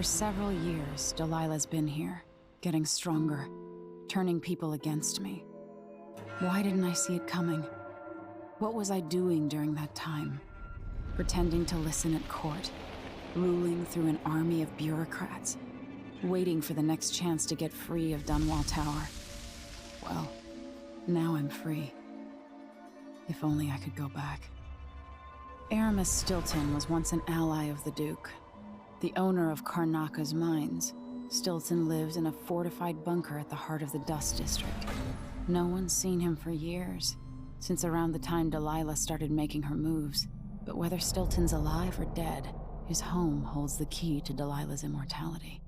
For several years, Delilah's been here, getting stronger, turning people against me. Why didn't I see it coming? What was I doing during that time? Pretending to listen at court, ruling through an army of bureaucrats, waiting for the next chance to get free of Dunwall Tower. Well, now I'm free. If only I could go back. Aramis Stilton was once an ally of the Duke. The owner of Karnaca's mines, Stilton lived in a fortified bunker at the heart of the Dust District. No one's seen him for years, since around the time Delilah started making her moves. But whether Stilton's alive or dead, his home holds the key to Delilah's immortality.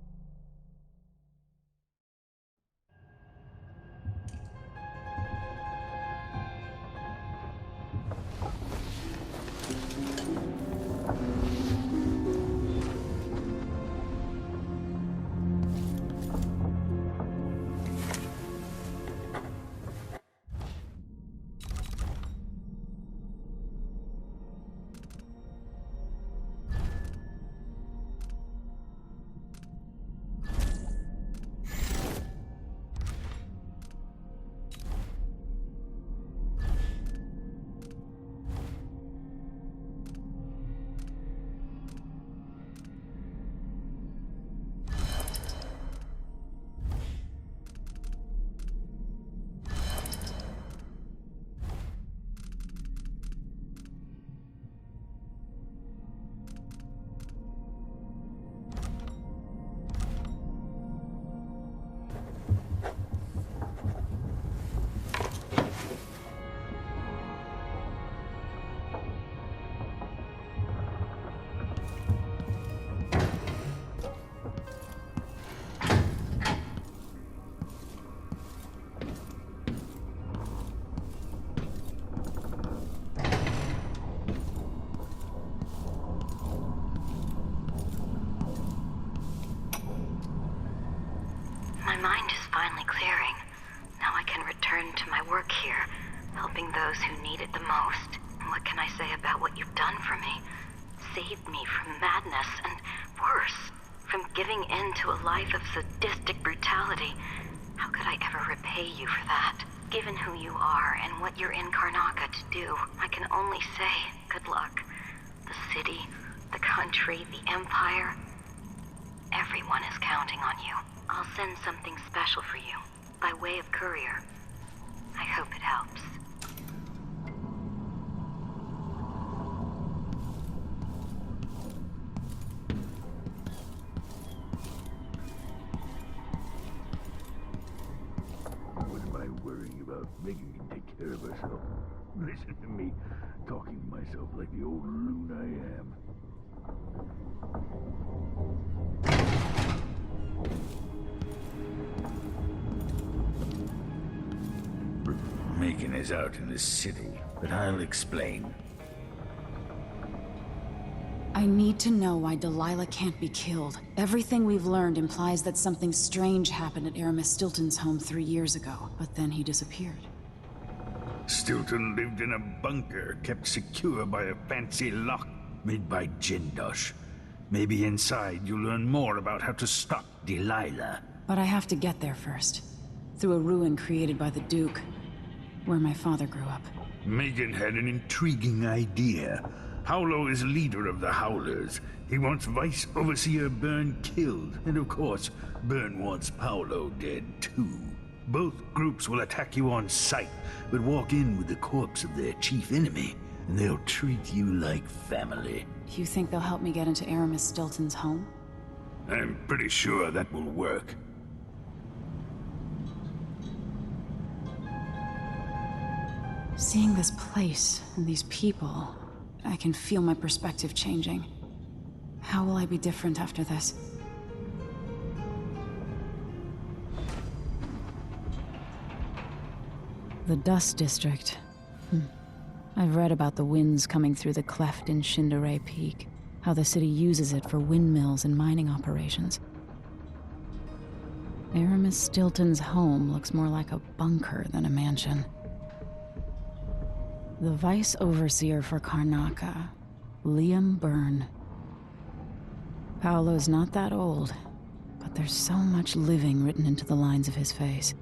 My mind is finally clearing. Now I can return to my work here, helping those who need it the most. And what can I say about what you've done for me? Saved me from madness, and worse, from giving in to a life of sadistic brutality. How could I ever repay you for that? Given who you are and what you're in Karnaca to do, I can only say good luck. The city, the country, the empire, everyone is counting on you. I'll send something special for you, by way of courier. I hope it helps. What am I worrying about? Making me take care of herself. Listen to me, talking to myself like the old loon I am. Megan is out in the city, but I'll explain. I need to know why Delilah can't be killed. Everything we've learned implies that something strange happened at Aramis Stilton's home 3 years ago, but then he disappeared. Stilton lived in a bunker kept secure by a fancy lock made by Jindosh. Maybe inside you'll learn more about how to stop Delilah. But I have to get there first. Through a ruin created by the Duke, where my father grew up. Megan had an intriguing idea. Howlo is leader of the Howlers. He wants Vice Overseer Byrne killed, and of course, Byrne wants Paolo dead too. Both groups will attack you on sight, but walk in with the corpse of their chief enemy, and they'll treat you like family. You think they'll help me get into Aramis Stilton's home? I'm pretty sure that will work. Seeing this place and these people, I can feel my perspective changing. How will I be different after this? The Dust District. I've read about the winds coming through the cleft in Shindaray Peak, how the city uses it for windmills and mining operations. Aramis Stilton's home looks more like a bunker than a mansion. The Vice Overseer for Karnaca, Liam Byrne. Paolo's not that old, but there's so much living written into the lines of his face.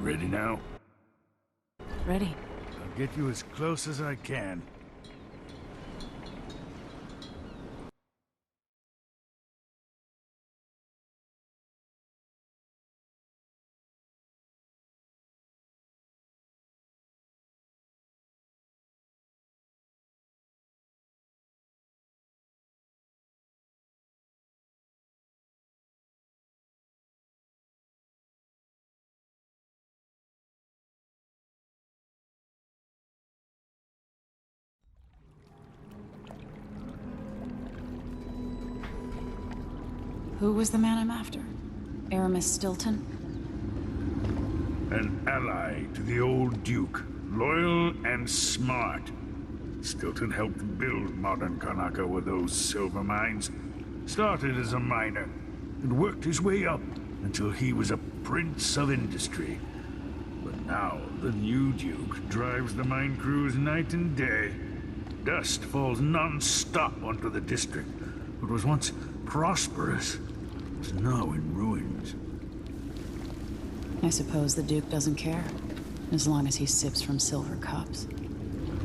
Ready now? Ready. I'll get you as close as I can. Who was the man I'm after? Aramis Stilton? An ally to the old Duke, loyal and smart. Stilton helped build modern Karnaca with those silver mines. Started as a miner, and worked his way up until he was a prince of industry. But now, the new Duke drives the mine crews night and day. Dust falls non-stop onto the district. What was once prosperous is now in ruins. I suppose the Duke doesn't care, as long as he sips from silver cups.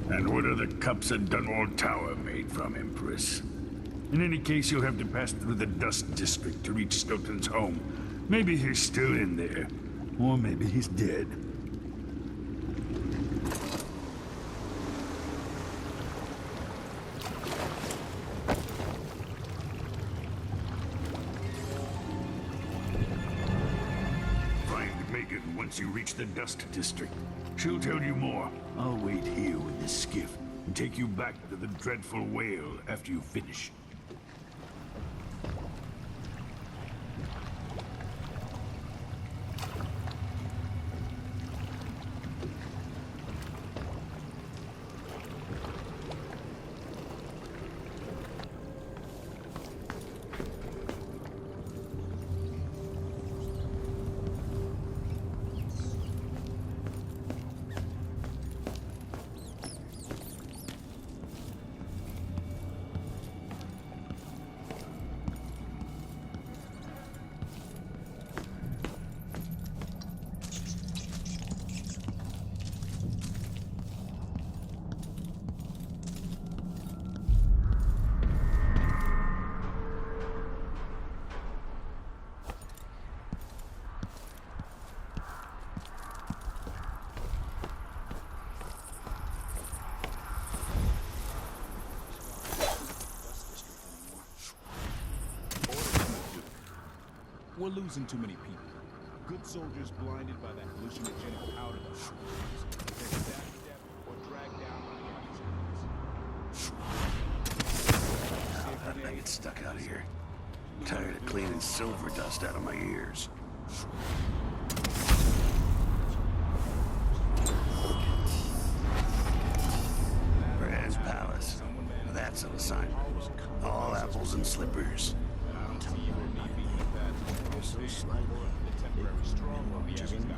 And what are the cups at Dunwall Tower made from, Empress? In any case, you'll have to pass through the Dust District to reach Stilton's home. Maybe he's still in there, or maybe he's dead. Once you reach the Dust District, she'll tell you more. I'll wait here with this skiff and take you back to the dreadful whale after you finish. We're losing too many people. Good soldiers blinded by that hallucinogenic powder that they're stabbed to death or dragged down by the How did I get stuck out here? Tired of cleaning silver dust out of my ears. Brand's Palace. That's an assignment. All apples and slippers. So slightly. The temporary stronghold the Evans got.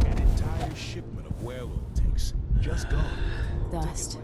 An entire shipment of whale oil tanks just gone. Dust.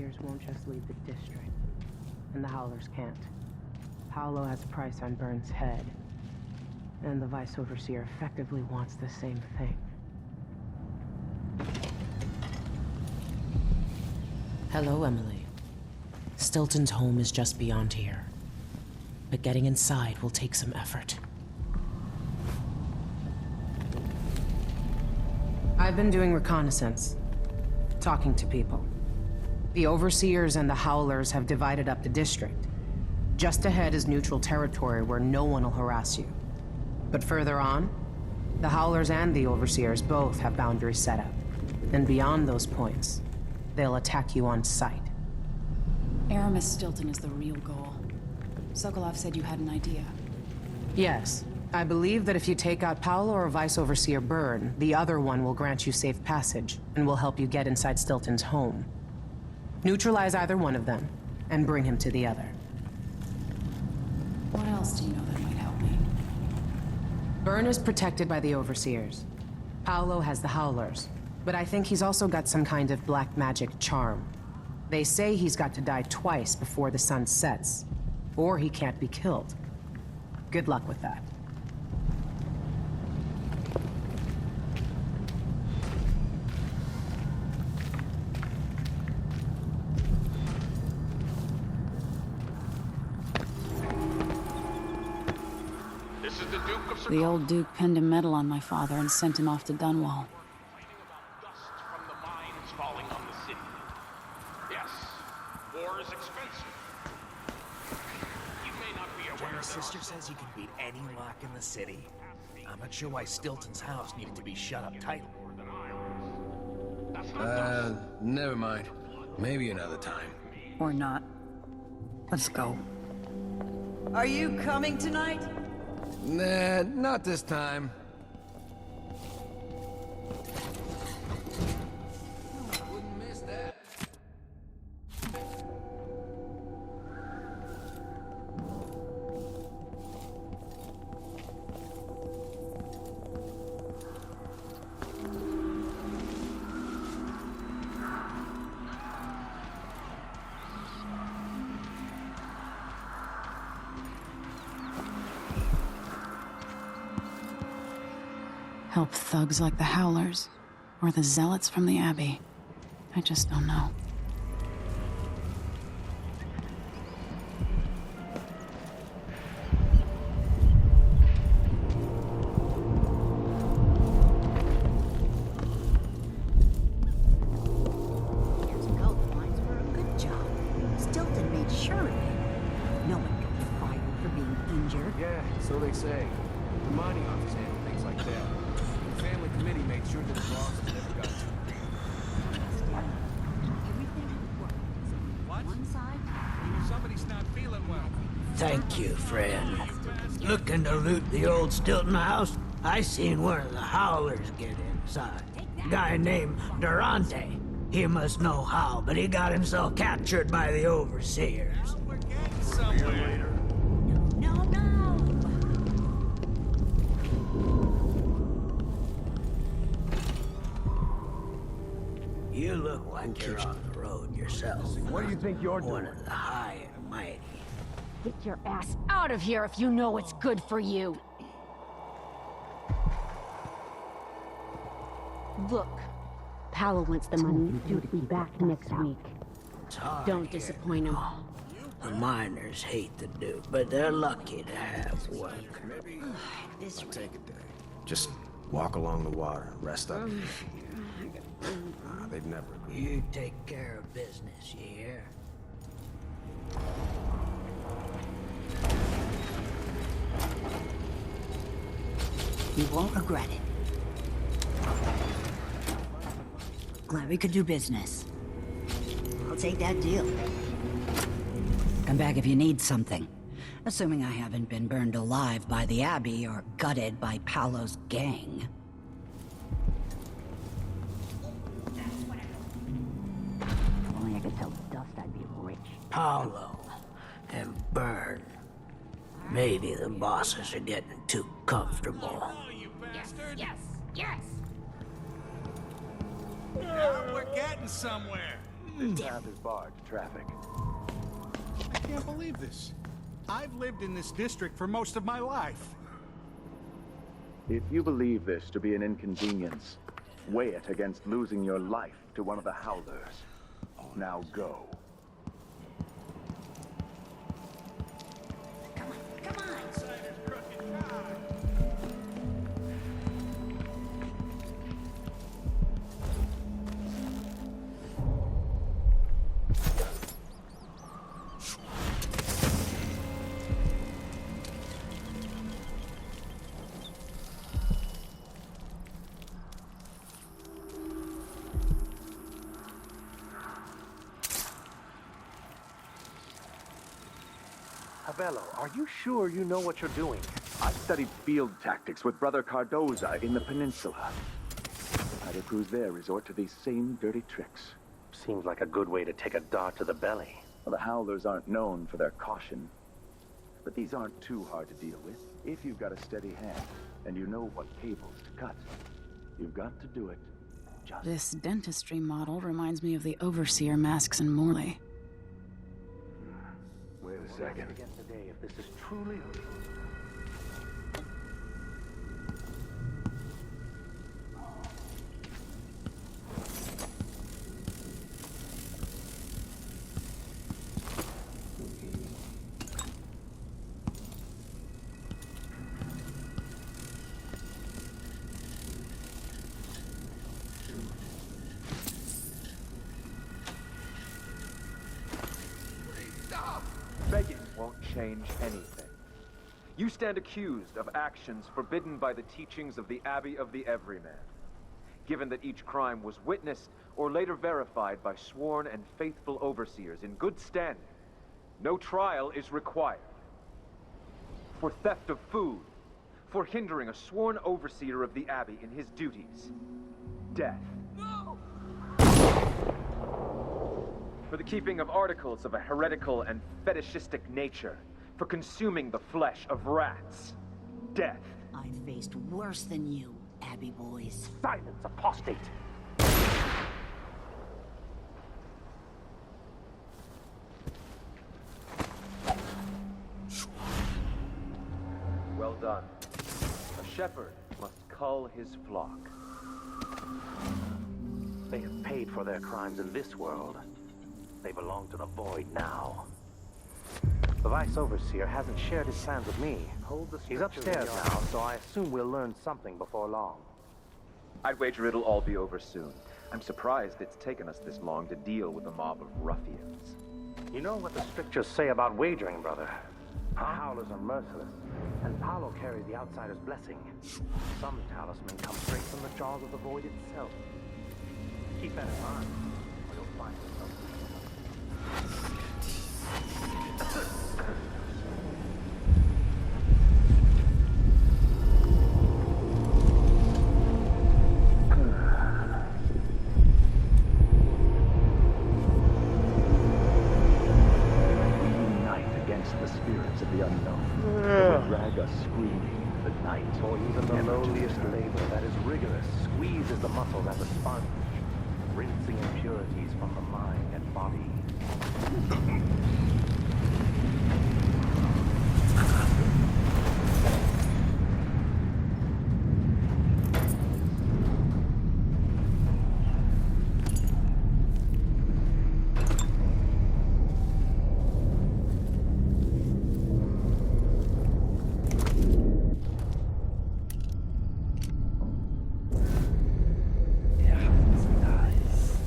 overseers won't just leave the district, and the Howlers can't. Paolo has a price on Byrne's head, and the Vice Overseer effectively wants the same thing. Hello, Emily. Stilton's home is just beyond here, but getting inside will take some effort. I've been doing reconnaissance, talking to people. The Overseers and the Howlers have divided up the district. Just ahead is neutral territory where no one will harass you. But further on, the Howlers and the Overseers both have boundaries set up. And beyond those points, they'll attack you on sight. Aramis Stilton is the real goal. Sokolov said you had an idea. Yes. I believe that if you take out Paolo or Vice Overseer Byrne, the other one will grant you safe passage, and will help you get inside Stilton's home. Neutralize either one of them, and bring him to the other. What else do you know that might help me? Byrne is protected by the Overseers. Paolo has the Howlers, but I think he's also got some kind of black magic charm. They say he's got to die twice before the sun sets, or he can't be killed. Good luck with that. The old Duke pinned a medal on my father and sent him off to Dunwall. Dust from the mines falling on the city. Yes, war is expensive. You may not be aware Jenna's sister says you can beat any lock in the city. I'm not sure why Stilton's house needed to be shut up tight. Never mind. Maybe another time. Or not. Let's go. Are you coming tonight? Nah, not this time. Wouldn't miss that. Help thugs like the Howlers, or the Zealots from the Abbey. I just don't know. Good job. Stilton made sure of it. No one got fired for being injured. Yeah, so they say. The mining office handled things like that. The family committee made sure that the bosses never got to. What? One side. Somebody's not feeling well. Thank you, friend. Looking to loot the old Stilton house? I seen one of the Howlers get inside. Guy named Durante. He must know how, but he got himself captured by the Overseers. We're getting somewhere. No, no. You look like you're on the road yourself. What do you think you're doing? One of the high and mighty. Get your ass out of here if you know what's good for you. Look, Paolo wants the money. He'll be back next week. It's hard Don't here. disappoint him. The miners hate the Duke, but they're lucky to have one. This way. Take a day. Just walk along the water, rest up. They'd never. You take care of business, you hear? You won't regret it. Glad we could do business. I'll take that deal. Come back if you need something. Assuming I haven't been burned alive by the Abbey or gutted by Paolo's gang. If only I could sell dust, I'd be rich. Paolo and Byrne. Maybe the bosses are getting too comfortable. Yes. Now we're getting somewhere. This path is barred to traffic. I can't believe this. I've lived in this district for most of my life. If you believe this to be an inconvenience, weigh it against losing your life to one of the Howlers. Now go. Abello, are you sure you know what you're doing? I've studied field tactics with Brother Cardoza in the peninsula. Fighter crews there resort to these same dirty tricks. Seems like a good way to take a dart to the belly. Well, the Howlers aren't known for their caution. But these aren't too hard to deal with. If you've got a steady hand, and you know what cables to cut, you've got to do it. This dentistry model reminds me of the Overseer masks in Morley. Wait a second. Again today, if this is truly... Begging won't change anything. You stand accused of actions forbidden by the teachings of the Abbey of the Everyman. Given that each crime was witnessed or later verified by sworn and faithful overseers in good standing, no trial is required. For theft of food, for hindering a sworn overseer of the Abbey in his duties, death. For the keeping of articles of a heretical and fetishistic nature, for consuming the flesh of rats, death. I've faced worse than you, Abbey boys. Silence, apostate! Well done. A shepherd must cull his flock. They have paid for their crimes in this world. They belong to the Void now. The Vice Overseer hasn't shared his plans with me. He's upstairs now, so I assume we'll learn something before long. I'd wager it'll all be over soon. I'm surprised it's taken us this long to deal with a mob of ruffians. You know what the strictures say about wagering, brother? The Howlers are merciless, and Paolo carries the Outsider's blessing. Some talisman comes straight from the jaws of the Void itself. Keep that in mind, or you'll find yourself. Unite against the spirits of the unknown. They will drag us screaming into the night. For even the lowliest labor that is rigorous squeezes the muscles as a sponge, rinsing impurities from the mind and body. Yeah, it's nice.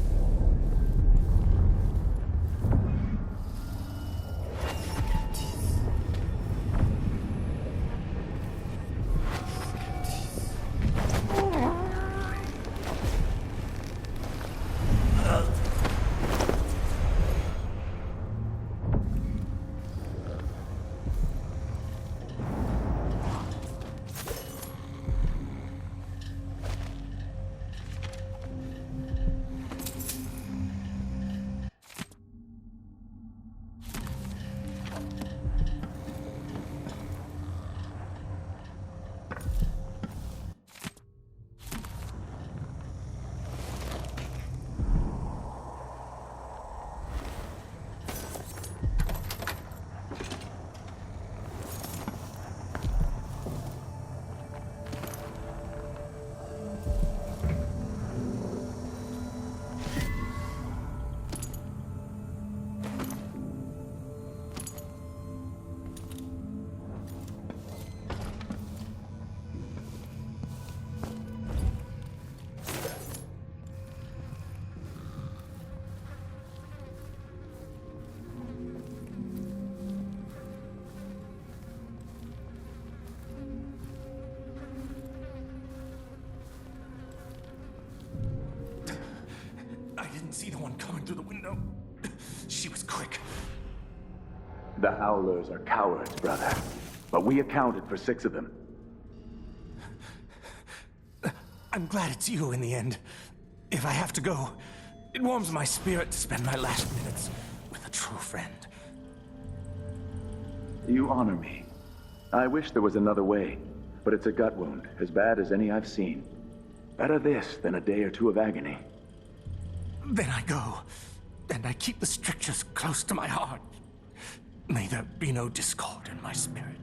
didn't see the one coming through the window. She was quick. The Howlers are cowards, brother. But we accounted for 6 of them. I'm glad it's you in the end. If I have to go, it warms my spirit to spend my last minutes with a true friend. You honor me. I wish there was another way, but it's a gut wound, as bad as any I've seen. Better this than a day or 2 of agony. Then I go, and I keep the strictures close to my heart. May there be no discord in my spirit.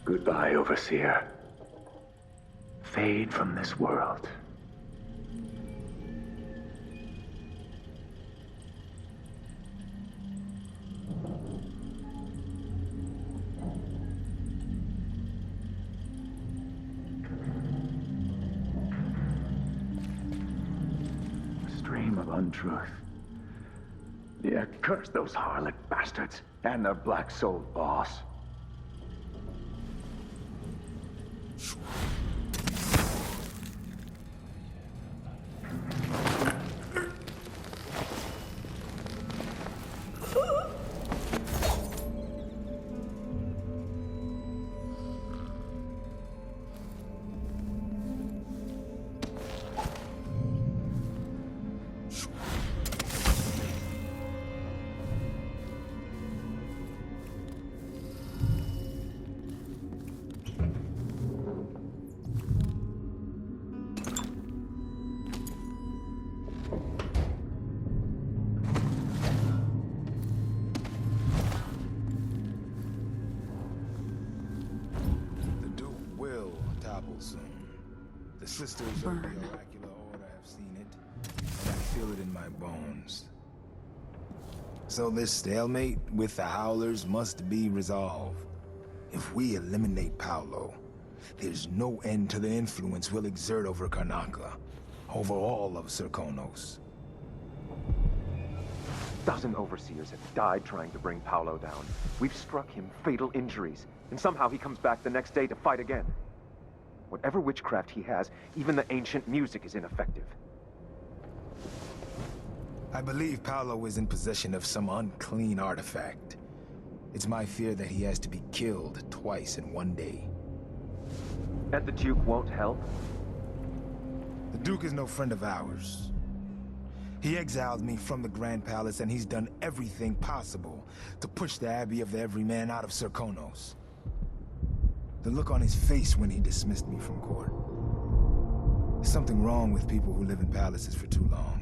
Goodbye, Overseer. Fade from this world. Stream of untruth. Yeah, curse those harlot bastards and their black-souled boss. The sisters of the oracular order have seen it, and I feel it in my bones. So this stalemate with the Howlers must be resolved. If we eliminate Paolo, there's no end to the influence we'll exert over Karnaca, over all of Serkonos. A dozen overseers have died trying to bring Paolo down. We've struck him fatal injuries, and somehow he comes back the next day to fight again. Whatever witchcraft he has, even the ancient music is ineffective. I believe Paolo is in possession of some unclean artifact. It's my fear that he has to be killed twice in one day. And the Duke won't help? The Duke is no friend of ours. He exiled me from the Grand Palace, and he's done everything possible to push the Abbey of the Everyman out of Serkonos. The look on his face when he dismissed me from court. There's something wrong with people who live in palaces for too long.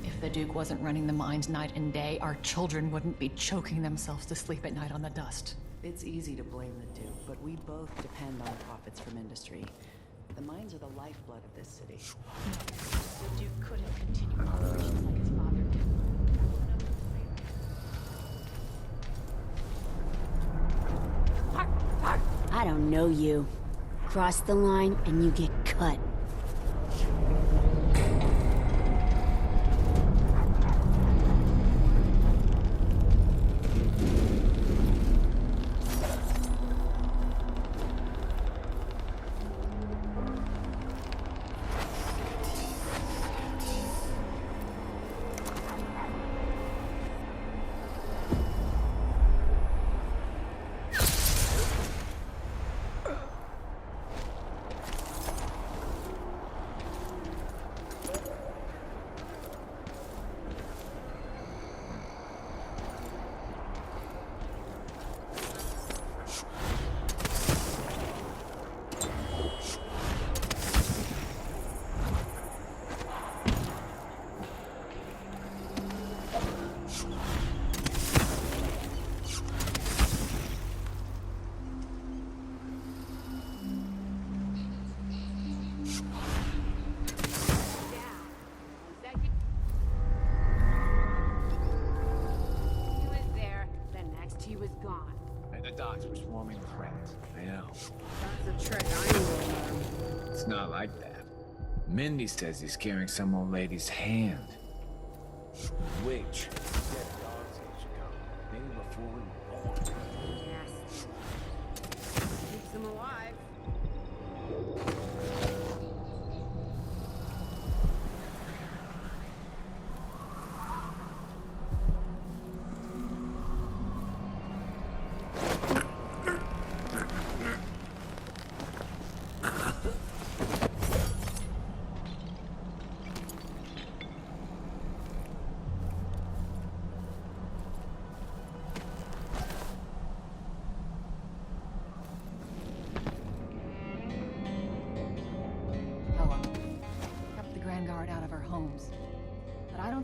If the Duke wasn't running the mines night and day, our children wouldn't be choking themselves to sleep at night on the dust. It's easy to blame the Duke, but we both depend on profits from industry. The mines are the lifeblood of this city. The Duke couldn't continue operations like his father did. I don't know you. Cross the line and you get cut. Docks were swarming with rats. I know. That's a trick I knew to learn. It's not like that. Mindy says he's carrying some old lady's hand. Which? Dead dogs age ago. Maybe before we were born. Yes. Keeps them alive.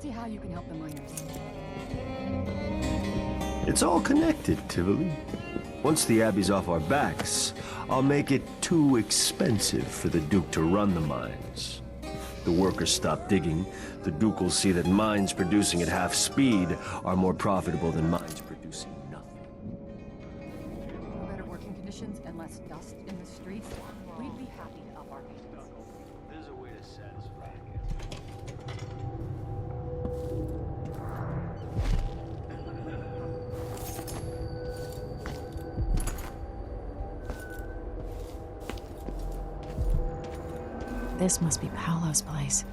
See how you can help the miners. It's all connected, Tivoli. Once the Abbey's off our backs, I'll make it too expensive for the Duke to run the mines. The workers stop digging, the Duke will see that mines producing at half speed are more profitable than mines producing nothing. For better working conditions and less dust in the streets, we'd be happy to up our payments. There's a way to satisfy you. This must be Paolo's place.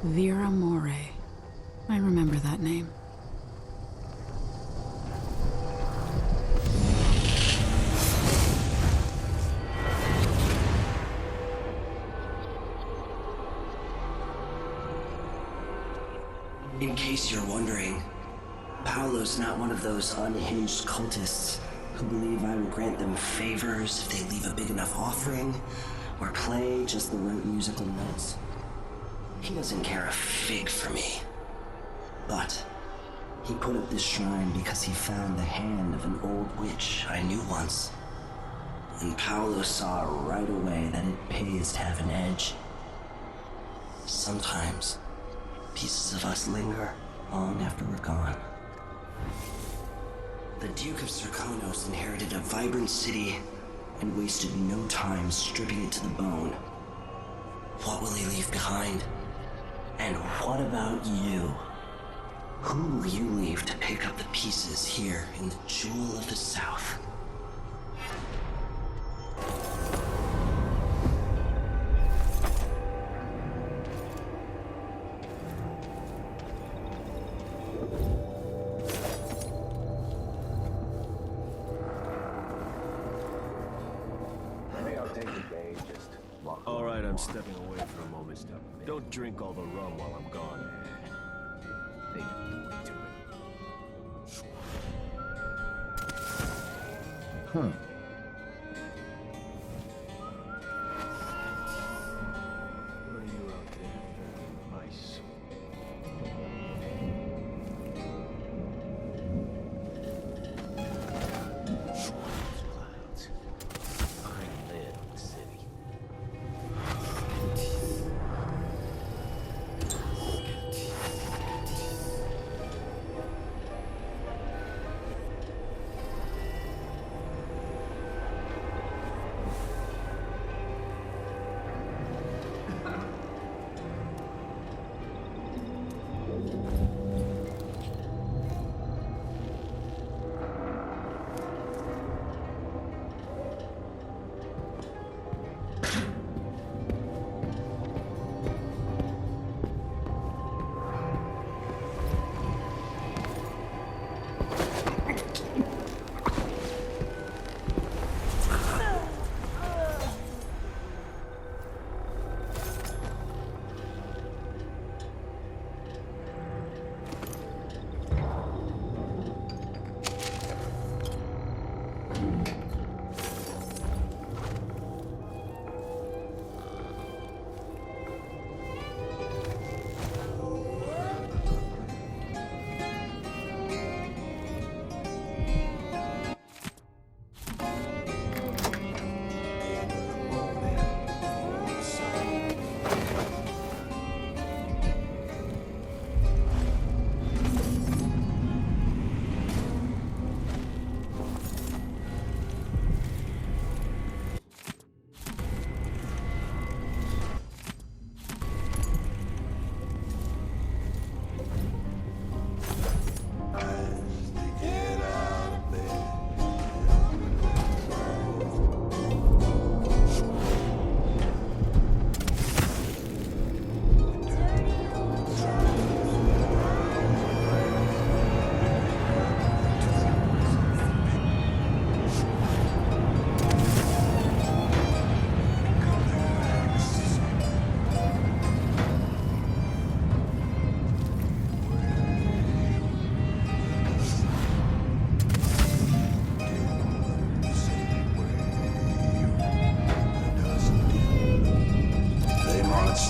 Vera More. I remember that name. In case you're wondering, Paolo's not one of those unhinged cultists who believe I will grant them favors if they leave a big enough offering or play just the right musical notes. He doesn't care a fig for me. But he put up this shrine because he found the hand of an old witch I knew once. And Paolo saw right away that it pays to have an edge. Sometimes pieces of us linger long after we're gone. The Duke of Serkonos inherited a vibrant city and wasted no time stripping it to the bone. What will he leave behind? And what about you? Who will you leave to pick up the pieces here in the Jewel of the South? I'm stepping away for a moment. Don't drink all the rum while I'm gone. They do it to it. Huh. What are you out there, my soul? Clouds. Behind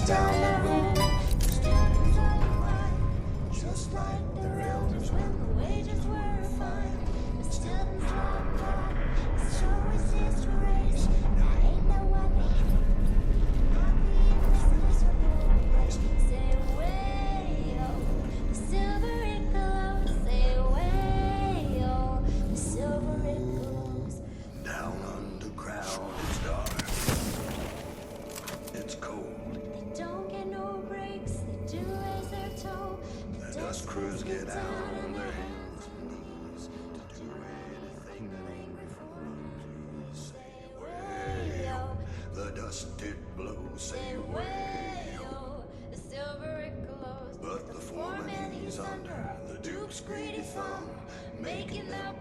down the road. Just like their elders when the wages were refined. But still the drum roll, it's always his race. Now ain't that what they not the invisible race. Say way, yo, the silver it glows. Say way, yo, the silver it glows. Down underground, it's dark. It's cold. They don't get no breaks. They do raise their toe. The dust crews get out on their hands and knees to do anything that ain't refused. Say way, yo. The dust it blows. Say way, yo. The silver it glows. But the foreman he's under the Duke's greedy thumb, making up.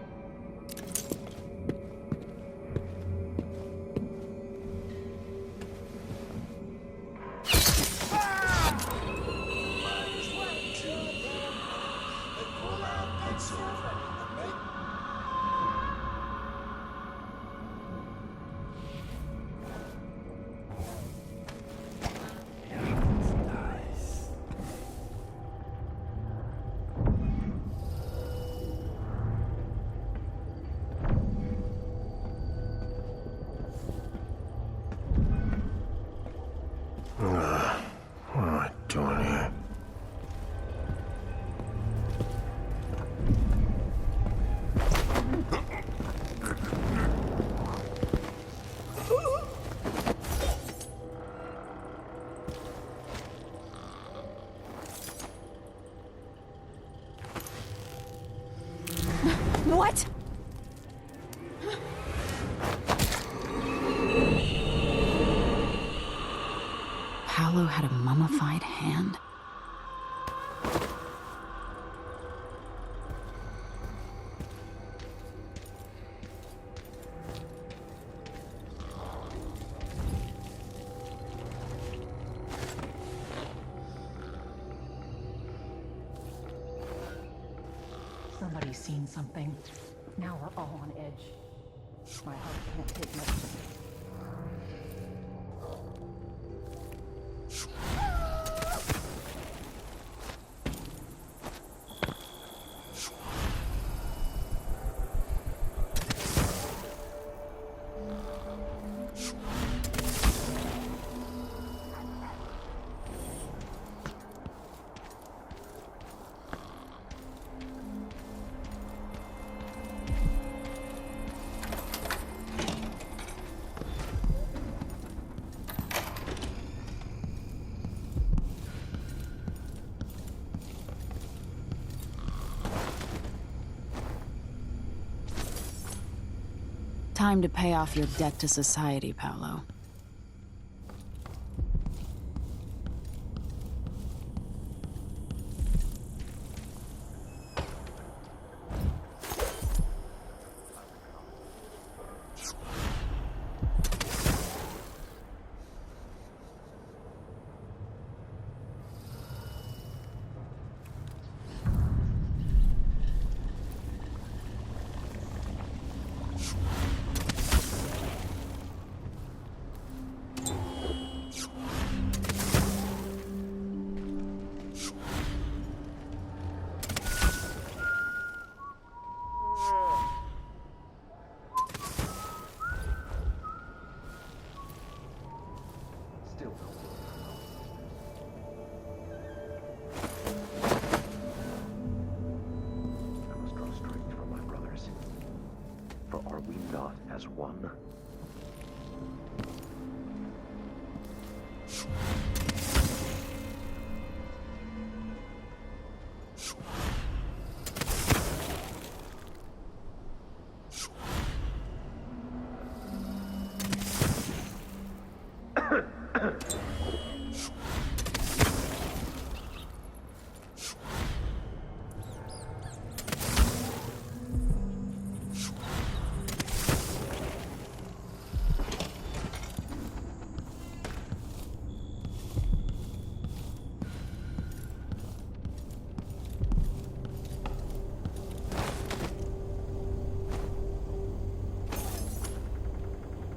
What am I doing here? What? Paolo had a mummified hand. Somebody's seen something. Now we're all on edge. My heart can't take much. Time to pay off your debt to society, Paolo. Are we not as one?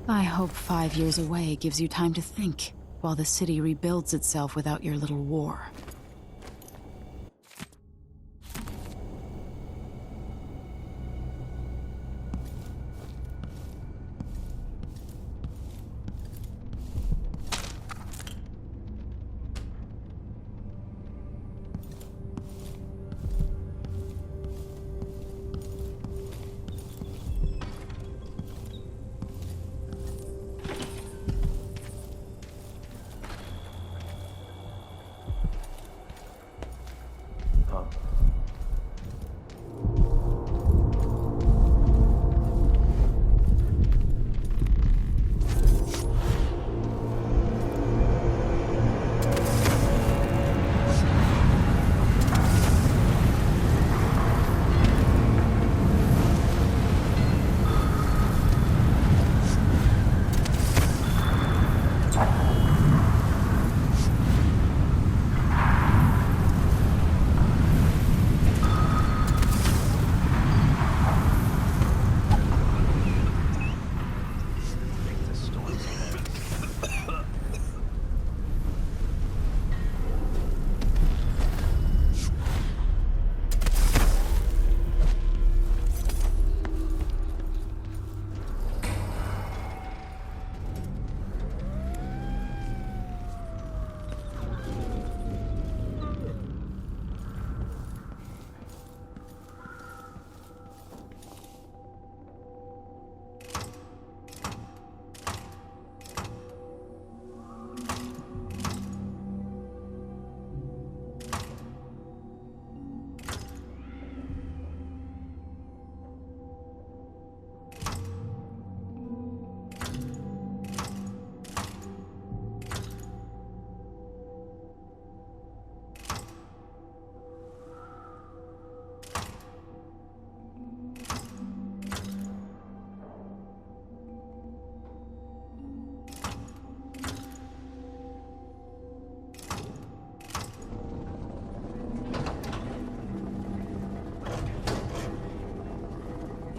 I hope 5 years away gives you time to think. while the city rebuilds itself without your little war.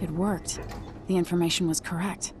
It worked. The information was correct.